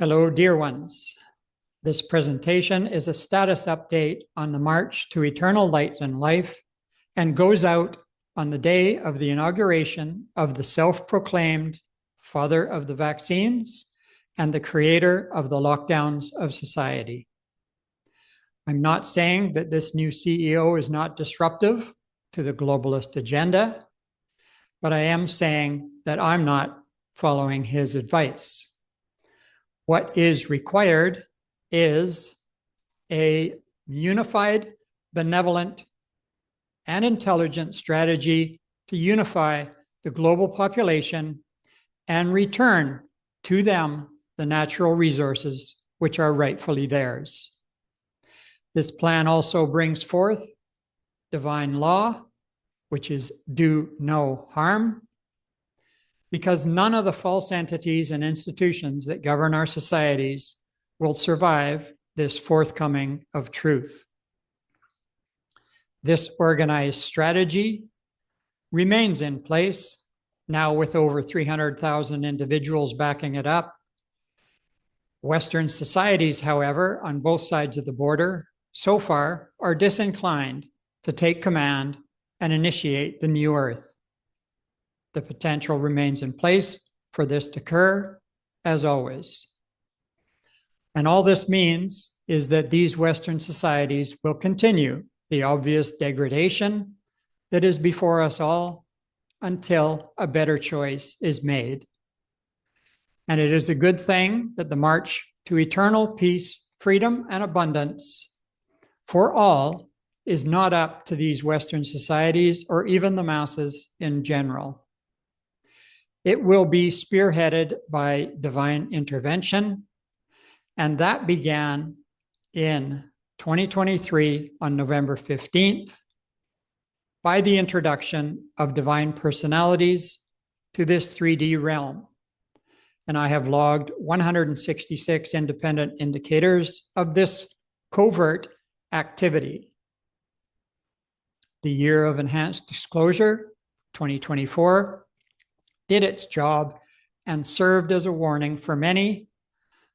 Hello, dear ones. This presentation is a status update on the March to Eternal Light and Life and goes out on the day of the inauguration of the self-proclaimed father of the vaccines and the creator of the lockdowns of society. I'm not saying that this new CEO is not disruptive to the globalist agenda, but I am saying that I'm not following his advice. What is required is a unified, benevolent, and intelligent strategy to unify the global population and return to them the natural resources which are rightfully theirs. This plan also brings forth divine law, which is do no harm, because none of the false entities and institutions that govern our societies will survive this forthcoming of truth. This organized strategy remains in place, now with over 300,000 individuals backing it up. Western societies, however, on both sides of the border, so far are disinclined to take command and initiate the new earth. The potential remains in place for this to occur, as always. And all this means is that these Western societies will continue the obvious degradation that is before us all until a better choice is made. And it is a good thing that the march to eternal peace, freedom, and abundance for all is not up to these Western societies or even the masses in general. It will be spearheaded by divine intervention, and that began in 2023 on November 15th by the introduction of divine personalities to this 3D realm. And I have logged 166 independent indicators of this covert activity. The year of enhanced disclosure, 2024, did its job and served as a warning for many.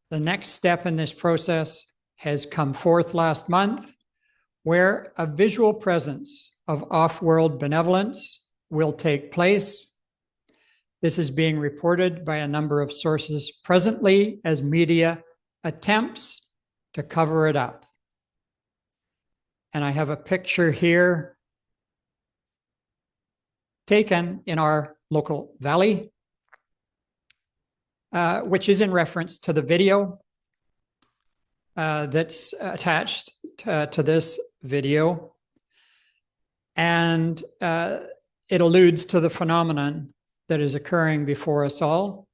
The next step in this process has come forth last month, where a visual presence of off-world benevolence will take place. This is being reported by a number of sources presently as media attempts to cover it up. And I have a picture here taken in our local valley, which is in reference to the video that's attached to this video. And it alludes to the phenomenon that is occurring before us all.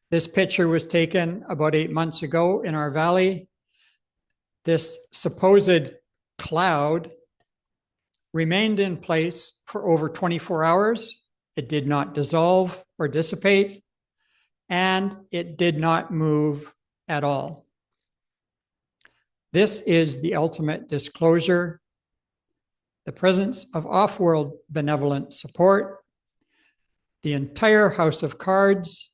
This picture was taken about 8 months ago in our valley. This supposed cloud remained in place for over 24 hours. It did not dissolve or dissipate, and it did not move at all. This is the ultimate disclosure, the presence of off-world benevolent support. The entire house of cards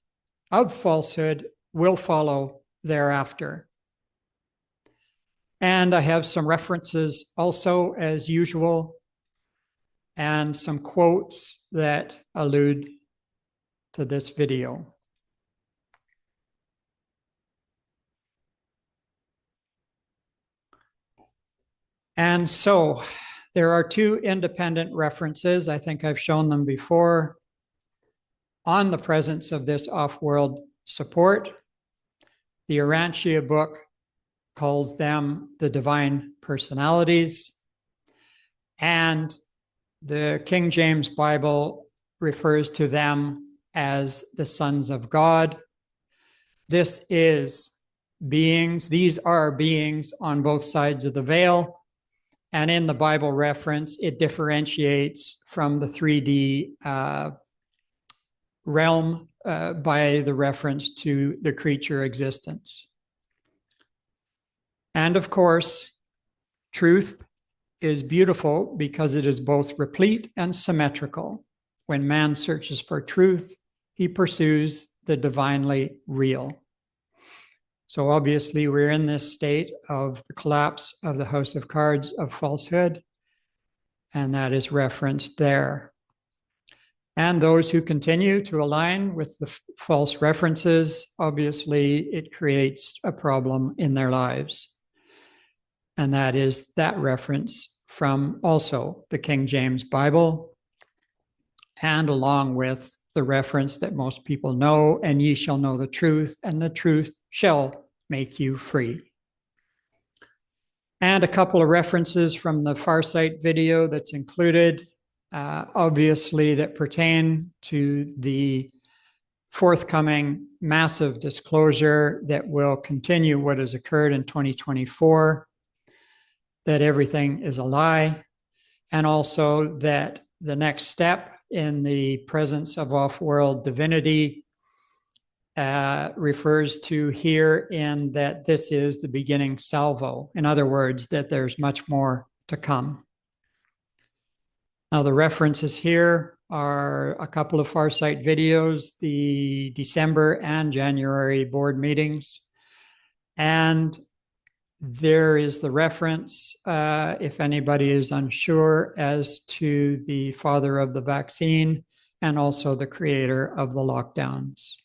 of falsehood will follow thereafter. And I have some references also, as usual, and some quotes that allude to this video. And so there are two independent references, I think I've shown them before, on the presence of this off-world support. The Urantia book calls them the divine personalities, and the King James Bible refers to them as the sons of God. This is beings, these are beings on both sides of the veil. And in the Bible reference, it differentiates from the 3D realm by the reference to the creature existence. And of course, truth is beautiful because it is both replete and symmetrical. When man searches for truth, he pursues the divinely real. So obviously we're in this state of the collapse of the house of cards of falsehood, and that is referenced there. And those who continue to align with the false references, obviously it creates a problem in their lives. And that is that reference from also the King James Bible, and along with the reference that most people know, and ye shall know the truth, and the truth shall make you free. And a couple of references from the Farsight video that's included, obviously that pertain to the forthcoming massive disclosure that will continue what has occurred in 2024, that everything is a lie, and also that the next step in the presence of off-world divinity refers to here in that this is the beginning salvo. In other words, that there's much more to come. Now, the references here are a couple of Farsight videos, the December and January board meetings. And there is the reference, if anybody is unsure, as to the father of the vaccine and also the creator of the lockdowns.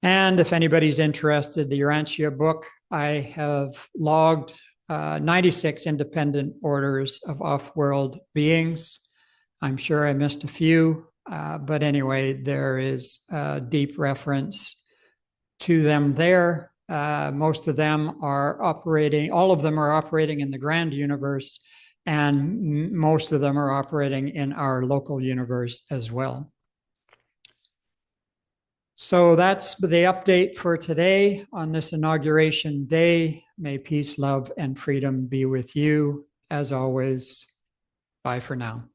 And if anybody's interested, the Urantia book, I have logged 96 independent orders of off-world beings. I'm sure I missed a few, but anyway, there is a deep reference to them there. Most of them are operating, all of them are operating in the grand universe, and most of them are operating in our local universe as well. So that's the update for today on this inauguration day. May peace, love, and freedom be with you. As always, bye for now.